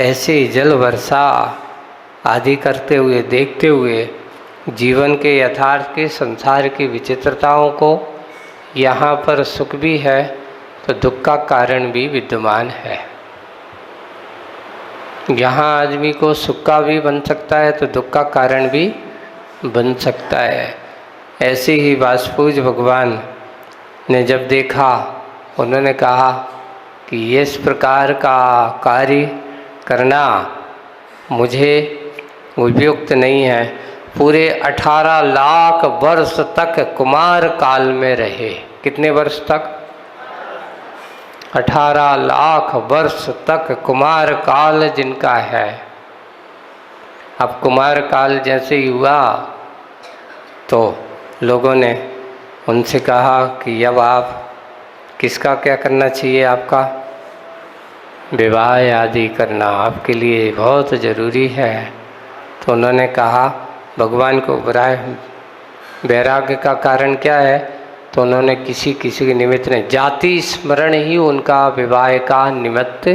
ऐसे जल वर्षा आदि करते हुए, देखते हुए जीवन के यथार्थ के, संसार की विचित्रताओं को, यहाँ पर सुख भी है तो दुख का कारण भी विद्यमान है। यहाँ आदमी को सुख का भी बन सकता है तो दुख का कारण भी बन सकता है। ऐसे ही वासुपूज भगवान ने जब देखा, उन्होंने कहा कि इस प्रकार का कार्य करना मुझे उपयुक्त नहीं है। पूरे 18 लाख वर्ष तक कुमार काल में रहे। कितने वर्ष तक? 18 लाख वर्ष तक कुमार काल जिनका है। अब कुमार काल जैसे ही हुआ तो लोगों ने उनसे कहा कि अब आप किसका क्या करना चाहिए? आपका विवाह आदि करना आपके लिए बहुत ज़रूरी है। तो उन्होंने कहा भगवान को वैराग्य का कारण क्या है? तो उन्होंने किसी के निमित्त ने जाति स्मरण ही उनका विवाह का निमित्त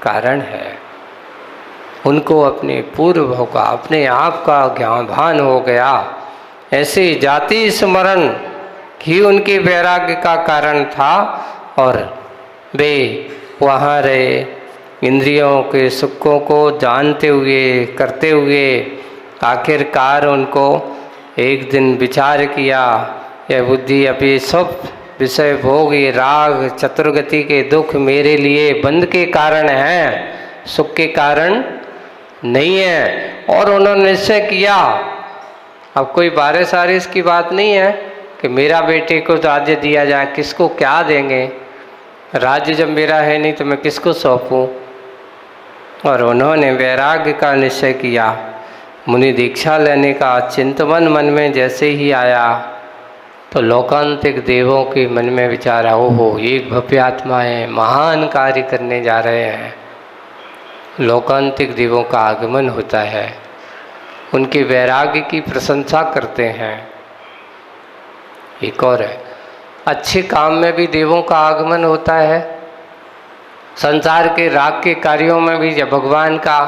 कारण है। उनको अपने पूर्व का, अपने आप का ज्ञान भान हो गया। ऐसे जाति स्मरण ही उनके वैराग्य का कारण था और वे वहाँ रहे, इंद्रियों के सुखों को जानते हुए, करते हुए आखिरकार उनको एक दिन विचार किया, यह बुद्धि अभी सब विषय भोग, ये राग चतुर्गति के दुख मेरे लिए बंध के कारण हैं, सुख के कारण नहीं है। और उन्होंने निश्चय किया, अब कोई बारिश आरिश की बात नहीं है कि मेरा बेटे को राज्य दिया जाए, किसको क्या देंगे? राज्य जब मेरा है नहीं तो मैं किसको सौंपूं? और उन्होंने वैराग्य का निश्चय किया। मुनि दीक्षा लेने का चिंतन मन में जैसे ही आया तो लोकांतिक देवों के मन में विचार आया, ओहो एक भव्य आत्माएं महान कार्य करने जा रहे हैं। लोकांतिक देवों का आगमन होता है, उनके वैराग्य की प्रशंसा करते हैं। एक और है, अच्छे काम में भी देवों का आगमन होता है। संसार के राग के कार्यों में भी जब भगवान का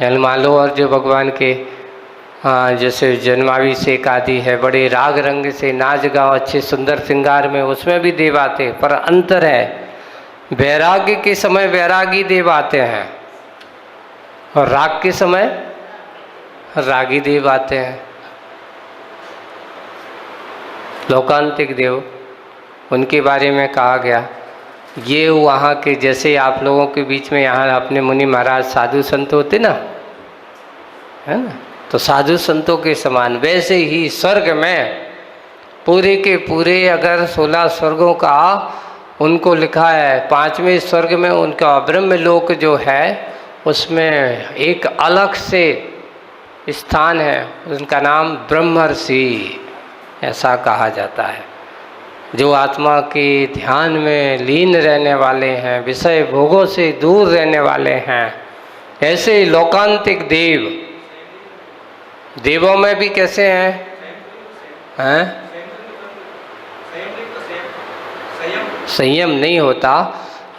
मान लो, और जो भगवान के जैसे जन्माभिषेक आदि है, बड़े राग रंग से नाच गाओ, अच्छे सुंदर श्रृंगार में, उसमें भी देव आते। पर अंतर है, वैराग्य के समय वैरागी देव आते हैं और राग के समय रागी देव आते हैं। लोकांतिक देव, उनके बारे में कहा गया, ये वहाँ के जैसे आप लोगों के बीच में यहाँ अपने मुनि महाराज साधु संत होते ना, है ना, तो साधु संतों के समान वैसे ही स्वर्ग में पूरे के पूरे अगर 16 स्वर्गों का उनको लिखा है, 5वें स्वर्ग में उनका ब्रह्मलोक जो है उसमें एक अलग से स्थान है, उनका नाम ब्रह्मर्षि ऐसा कहा जाता है। जो आत्मा के ध्यान में लीन रहने वाले हैं, विषय भोगों से दूर रहने वाले हैं, ऐसे लोकांतिक देव, देवों में भी कैसे हैं? संयम नहीं होता,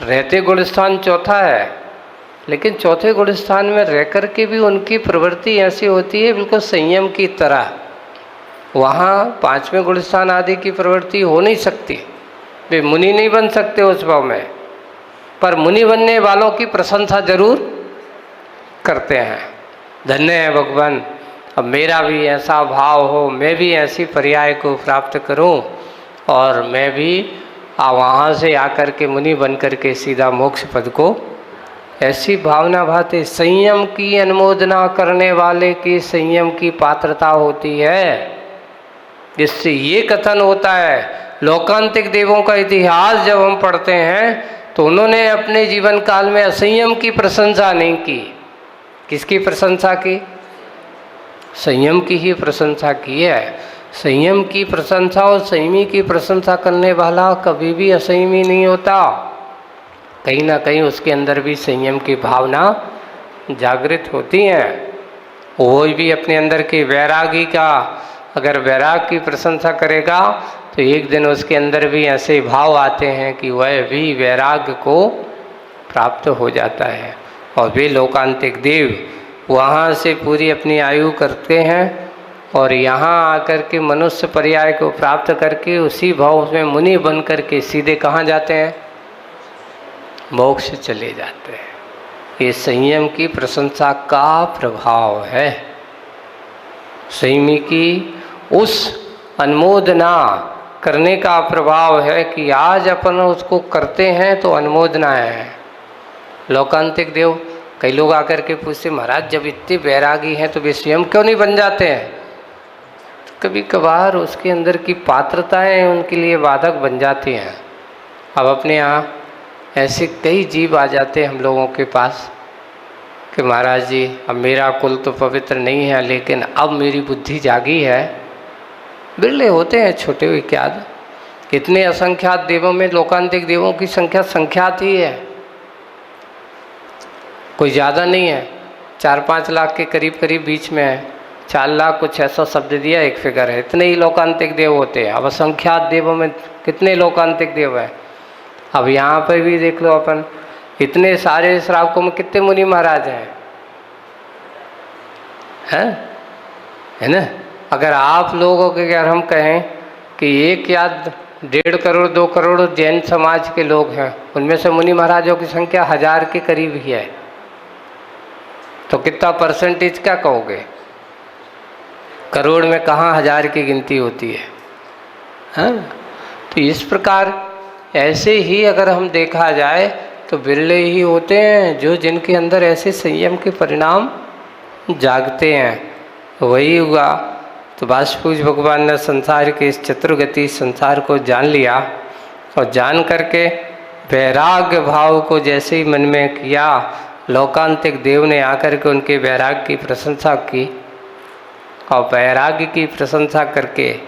रहते गुणस्थान चौथा है, लेकिन चौथे गुणस्थान में रह कर के भी उनकी प्रवृत्ति ऐसी होती है बिल्कुल संयम की तरह। वहाँ 5वें गुणस्थान आदि की प्रवृत्ति हो नहीं सकती, वे मुनि नहीं बन सकते उस भाव में, पर मुनि बनने वालों की प्रशंसा जरूर करते हैं। धन्य है भगवान, अब मेरा भी ऐसा भाव हो, मैं भी ऐसी पर्याय को प्राप्त करूं और मैं भी वहाँ से आकर के मुनि बन कर के सीधा मोक्ष पद को, ऐसी भावना भाते। संयम की अनुमोदना करने वाले की संयम की पात्रता होती है, जिससे ये कथन होता है। लोकांतिक देवों का इतिहास जब हम पढ़ते हैं तो उन्होंने अपने जीवन काल में असंयम की प्रशंसा नहीं की। किसकी प्रशंसा की? संयम की ही प्रशंसा की है। संयम की प्रशंसा और संयमी की प्रशंसा करने वाला कभी भी असंयमी नहीं होता, कहीं ना कहीं उसके अंदर भी संयम की भावना जागृत होती है। वो भी अपने अंदर के वैरागी का, अगर वैराग की प्रशंसा करेगा तो एक दिन उसके अंदर भी ऐसे भाव आते हैं कि वह भी वैराग को प्राप्त हो जाता है। और वे लोकांतिक देव वहाँ से पूरी अपनी आयु करते हैं और यहाँ आकर के मनुष्य पर्याय को प्राप्त करके उसी भाव में मुनि बन करके सीधे कहाँ जाते हैं? मोक्ष चले जाते हैं। ये संयम की प्रशंसा का प्रभाव है। संयमी की उस अनुमोदना करने का प्रभाव है कि आज अपन उसको करते हैं तो अनुमोदना है। लोकांतिक देव कई लोग आकर के पूछते, महाराज जब इतने बैरागी हैं तो वे स्वयं क्यों नहीं बन जाते हैं? तो कभी कभार उसके अंदर की पात्रताएं उनके लिए बाधक बन जाती हैं। अब अपने यहाँ ऐसे कई जीव आ जाते हैं हम लोगों के पास कि महाराज जी अब मेरा कुल तो पवित्र नहीं है, लेकिन अब मेरी बुद्धि जागी है। बिरले होते हैं छोटे विख्यात, इतने असंख्यात देवों में लोकांतिक देवों की संख्या संख्यात ही है, कोई ज़्यादा नहीं है। 4-5 लाख के करीब करीब बीच में है। 4 लाख कुछ ऐसा शब्द दिया, एक फिगर है। इतने ही लोकांतिक देव होते हैं। अब असंख्यात देवों में कितने लोकांतिक देव हैं? अब यहाँ पर भी देख लो अपन, इतने सारे श्रावकों में कितने मुनि महाराज हैं? है ना? अगर आप लोगों के अगर हम कहें कि 1 या 1.5 करोड़ 2 करोड़ जैन समाज के लोग हैं, उनमें से मुनि महाराजों की संख्या 1000 के करीब ही है, तो कितना परसेंटेज क्या कहोगे? करोड़ में कहाँ 1000 की गिनती होती है? हाँ, तो इस प्रकार ऐसे ही अगर हम देखा जाए तो बिरले ही होते हैं जो जिनके अंदर ऐसे संयम के परिणाम जागते हैं। वही हुआ तो वासुपूज भगवान ने संसार के इस चतुर्गति संसार को जान लिया और जान करके वैराग्य भाव को जैसे ही मन में किया, लोकांतिक देव ने आकर के उनके वैराग्य की प्रशंसा की और वैराग्य की प्रशंसा करके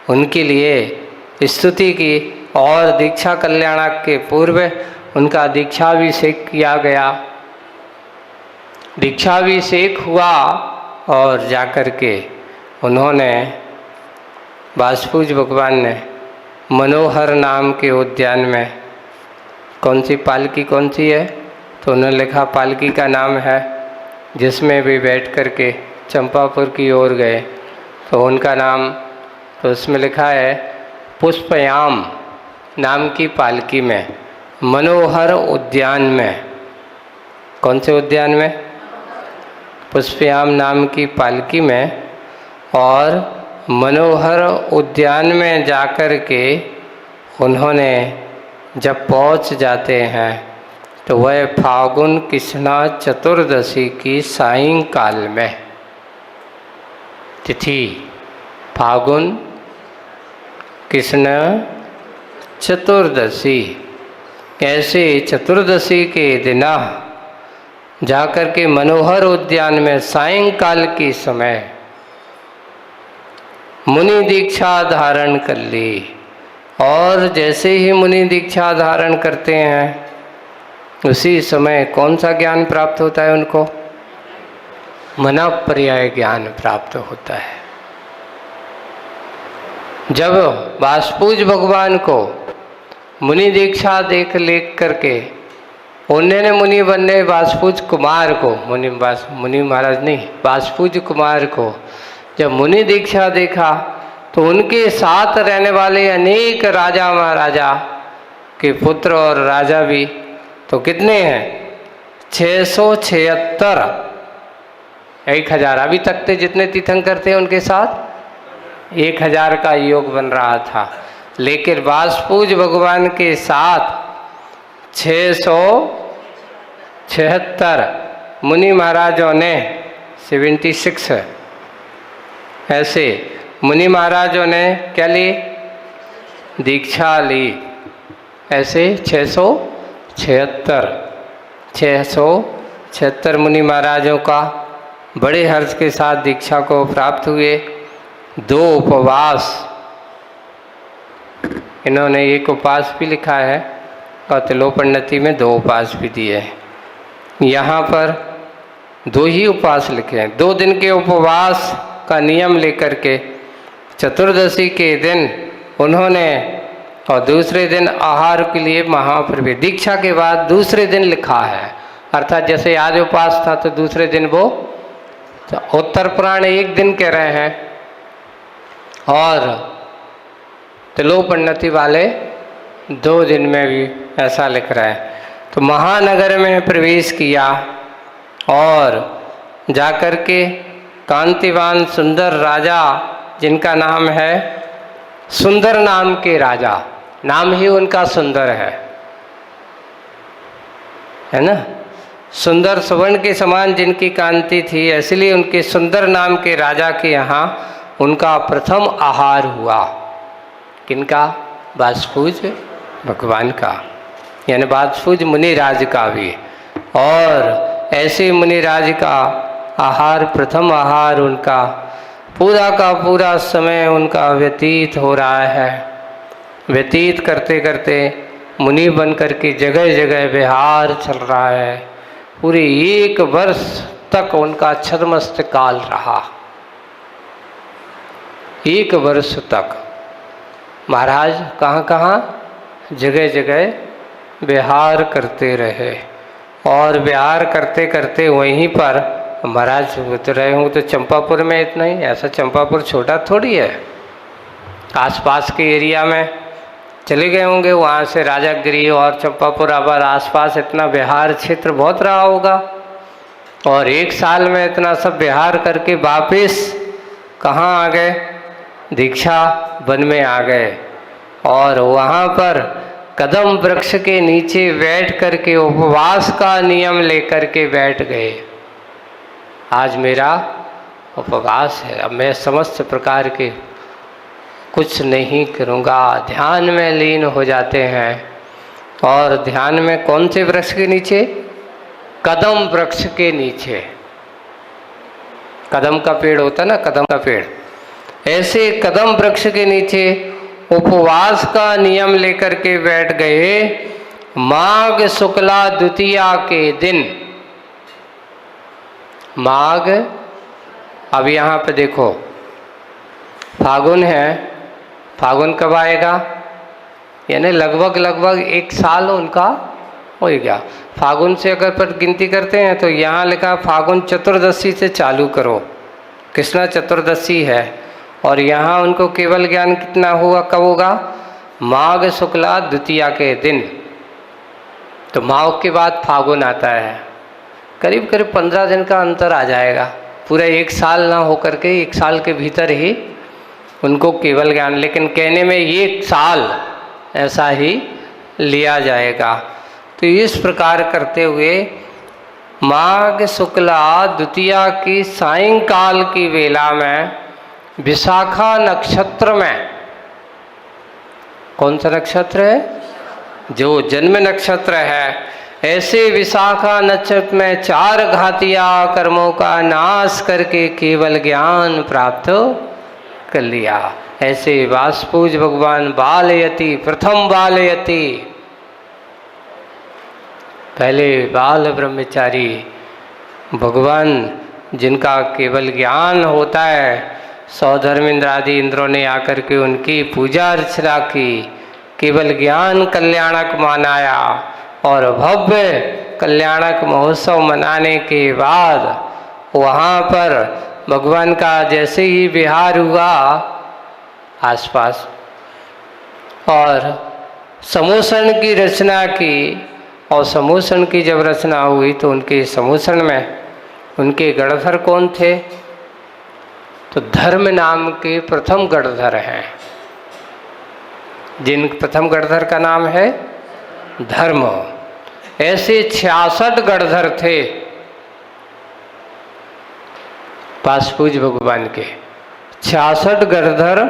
उनके लिए स्तुति की और दीक्षा कल्याणक के पूर्व उनका दीक्षाभिषेक किया गया। दीक्षाभिषेक हुआ और जाकर के उन्होंने वासुपूज भगवान ने मनोहर नाम के उद्यान में, कौन सी पालकी कौन सी है तो उन्होंने लिखा पालकी का नाम है, जिसमें भी बैठ कर के चंपापुर की ओर गए तो उनका नाम, तो उसमें लिखा है पुष्पयाम नाम की पालकी में, मनोहर उद्यान में। कौन से उद्यान में? पुष्पयाम नाम की पालकी में। और मनोहर उद्यान में जाकर के उन्होंने जब पहुंच जाते हैं तो वह फागुन कृष्णा चतुर्दशी की सायंकाल में, तिथि फागुन कृष्ण चतुर्दशी, ऐसे चतुर्दशी के दिन जाकर के मनोहर उद्यान में सायंकाल के समय मुनि दीक्षा धारण कर ली। और जैसे ही मुनि दीक्षा धारण करते हैं उसी समय कौन सा ज्ञान प्राप्त होता है उनको? मना पर्याय ज्ञान प्राप्त होता है। जब वासुपूज भगवान को मुनि दीक्षा लेख करके उन्होंने मुनि बनने वासुपूज कुमार को, मुनि महाराज नहीं, वासुपूज कुमार को जब मुनि दीक्षा देखा तो उनके साथ रहने वाले अनेक राजा महाराजा के पुत्र और राजा भी, तो कितने हैं? 676, 1000। अभी तक थे जितने तीर्थंकर थे उनके साथ 1000 का योग बन रहा था, लेकिन वासुपूज भगवान के साथ 676 मुनि महाराजों ने 76 ऐसे मुनि महाराजों ने क्या ली? दीक्षा ली। ऐसे 676 मुनि महाराजों का बड़े हर्ष के साथ दीक्षा को प्राप्त हुए। 2 उपवास, इन्होंने एक उपवास भी लिखा है और तिलोपन्नति में 2 उपवास भी दिए हैं। यहाँ पर 2 ही उपवास लिखे हैं। 2 दिन के उपवास का नियम लेकर के चतुर्दशी के दिन उन्होंने, और दूसरे दिन आहार के लिए महाप्रभु, दीक्षा के बाद दूसरे दिन लिखा है अर्थात जैसे आज उपवास था तो दूसरे दिन वो तो उत्तर पुराण 1 दिन कह रहे हैं और तिलोपन्नति वाले 2 दिन में भी ऐसा लिख रहा है। तो महानगर में प्रवेश किया और जाकर के कांतिवान सुंदर राजा, जिनका नाम है सुंदर नाम के राजा, नाम ही उनका सुंदर है ना, सुंदर सुवर्ण के समान जिनकी कांति थी, इसलिए उनके सुंदर नाम के राजा के यहाँ उनका प्रथम आहार हुआ। किनका? वासपूज भगवान का, यानी वासपूज मुनिराज का भी। और ऐसे मुनिराज का आहार, प्रथम आहार उनका, पूरा का पूरा समय उनका व्यतीत हो रहा है। व्यतीत करते करते मुनि बन करके जगह जगह विहार चल रहा है। पूरे 1 वर्ष तक उनका छद्मस्त काल रहा। 1 वर्ष तक महाराज कहाँ कहाँ जगह जगह विहार करते रहे। और विहार करते करते वहीं पर महाराज तो रहे होंगे तो चंपापुर में इतना ही, ऐसा चंपापुर छोटा थोड़ी है, आसपास के एरिया में चले गए होंगे। वहाँ से राजागिरी और चंपापुर आबाद आसपास इतना विहार क्षेत्र बहुत रहा होगा। और 1 साल में इतना सब विहार करके वापिस कहाँ आ गए? दीक्षा वन में आ गए और वहाँ पर कदम वृक्ष के नीचे बैठ करके उपवास का नियम लेकर के बैठ गए। आज मेरा उपवास है, अब मैं समस्त प्रकार के कुछ नहीं करूँगा। ध्यान में लीन हो जाते हैं। और ध्यान में कौन से वृक्ष के नीचे? कदम वृक्ष के नीचे। कदम का पेड़ होता ना, कदम का पेड़, ऐसे कदम वृक्ष के नीचे उपवास का नियम लेकर के बैठ गए। माघ शुक्ला द्वितीया के दिन, माघ, अब यहाँ पे देखो फागुन है, फागुन कब आएगा? यानी लगभग 1 साल उनका हो गया। फागुन से अगर पर गिनती करते हैं तो यहाँ लिखा फागुन चतुर्दशी से चालू करो, कृष्णा चतुर्दशी है। और यहाँ उनको केवल ज्ञान कितना हुआ, कब होगा? माघ शुक्ला द्वितीया के दिन। तो माघ के बाद फागुन आता है, करीब 15 दिन का अंतर आ जाएगा। पूरा 1 साल ना होकर के 1 साल के भीतर ही उनको केवल ज्ञान, लेकिन कहने में 1 साल ऐसा ही लिया जाएगा। तो इस प्रकार करते हुए माघ शुक्ला द्वितीया की सायंकाल की वेला में विशाखा नक्षत्र में, कौन सा नक्षत्र है? जो जन्म नक्षत्र है, ऐसे विशाखा नक्षत्र में 4 घातिया कर्मों का नाश करके केवल ज्ञान प्राप्त कर लिया। ऐसे वासपूज भगवान बालयति, प्रथम बालयति, पहले बाल ब्रह्मचारी भगवान जिनका केवल ज्ञान होता है। सौधर्मेंद्र आदि इंद्रों ने आकर के उनकी पूजा अर्चना की, केवल ज्ञान कल्याणक मनाया। और भव्य कल्याणक महोत्सव मनाने के बाद वहाँ पर भगवान का जैसे ही विहार हुआ आसपास, और समूषण की रचना की। और समूषण की जब रचना हुई तो उनके समूषण में उनके गणधर कौन थे? तो धर्म नाम के प्रथम गणधर हैं, जिन प्रथम गणधर का नाम है धर्म। ऐसे 66 गणधर थे वासपूज भगवान के। 66 गणधर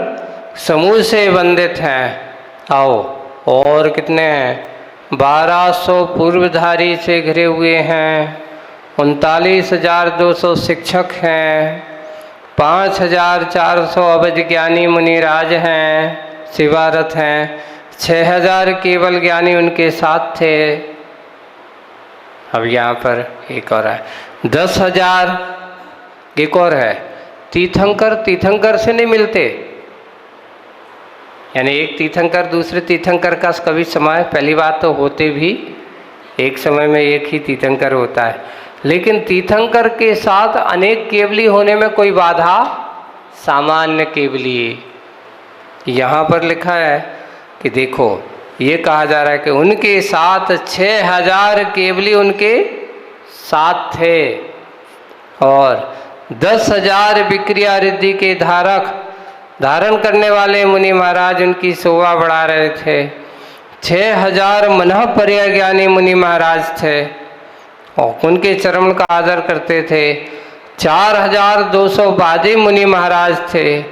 समूह से वंदित हैं। आओ, और कितने हैं? 1200 पूर्वधारी से घिरे हुए हैं, 39,200 शिक्षक हैं, 5,400 अवध ज्ञानी मुनिराज हैं, शिवारथ हैं, 6,000 केवल ज्ञानी उनके साथ थे। अब यहाँ पर एक और है, 10,000 एक और है तीर्थंकर। तीर्थंकर से नहीं मिलते, यानी एक तीर्थंकर दूसरे तीर्थंकर का कभी समय पहली बात तो होते भी एक समय में एक ही तीर्थंकर होता है, लेकिन तीर्थंकर के साथ अनेक केवली होने में कोई बाधा, सामान्य केवली। यहाँ पर लिखा है कि देखो, ये कहा जा रहा है कि उनके साथ 6000 केवली उनके साथ थे और 10,000 विक्रिया रिद्धि के धारण करने वाले मुनि महाराज उनकी शोभा बढ़ा रहे थे। 6000 मनः पर्यज्ञानी मुनि महाराज थे और उनके चरण का आदर करते थे। 4200 वादी मुनि महाराज थे,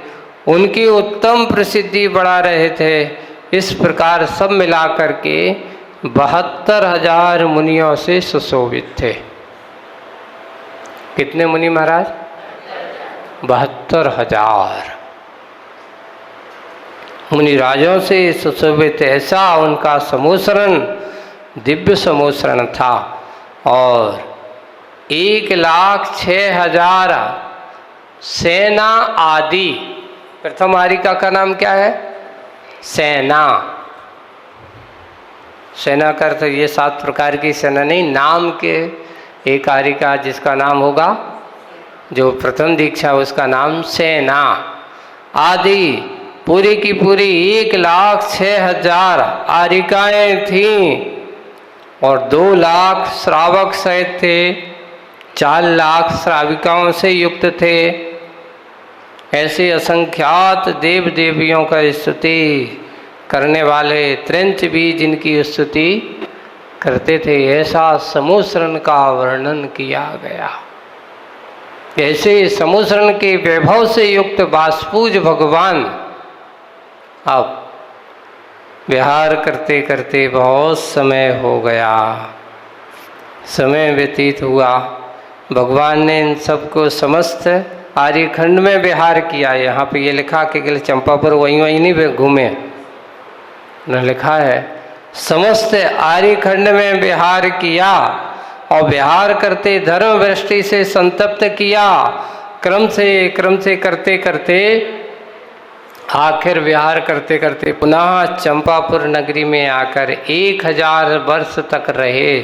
उनकी उत्तम प्रसिद्धि बढ़ा रहे थे। इस प्रकार सब मिलाकर के 72,000 मुनियों से सुशोभित थे। कितने मुनि महाराज? 72,000 मुनिराजों से सुशोभित ऐसा उनका समूसरण, दिव्य समूसरण था। और 1,06,000 सेना आदि, प्रथम आरिका का नाम क्या है? सेना। सेना का अर्थ ये 7 प्रकार की सेना नहीं, नाम के एक आरिका जिसका नाम होगा, जो प्रथम दीक्षा उसका नाम सेना आदि, पूरी की पूरी 1,06,000 आरिकाएं थीं और 2 लाख श्रावक सहित थे, 4 लाख श्राविकाओं से युक्त थे। ऐसे असंख्यात देव देवियों का स्तुति करने वाले त्रिंच भी जिनकी स्तुति करते थे, ऐसा समूसरण का वर्णन किया गया। ऐसे समूसरण के वैभव से युक्त वासपूज भगवान अब विहार करते करते बहुत समय हो गया, समय व्यतीत हुआ। भगवान ने इन सबको समस्त आर्यखंड में विहार किया। यहाँ पे ये लिखा कि केवल चंपापुर वहीं नहीं घूमे, न लिखा है समस्त आर्यखंड में विहार किया और विहार करते धर्म वृष्टि से संतप्त किया। क्रम से करते करते आखिर विहार करते करते पुनः चंपापुर नगरी में आकर 1000 वर्ष तक रहे।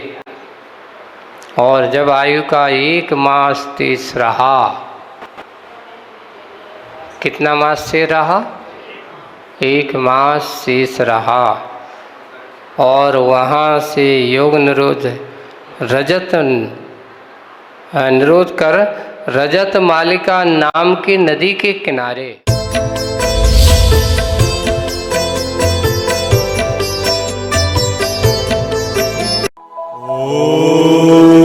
और जब आयु का 1 मास शेष रहा, कितना मास शेष रहा? 1 मास शेष रहा। और वहाँ से योग निरोध कर रजत मालिका नाम की नदी के किनारे Oh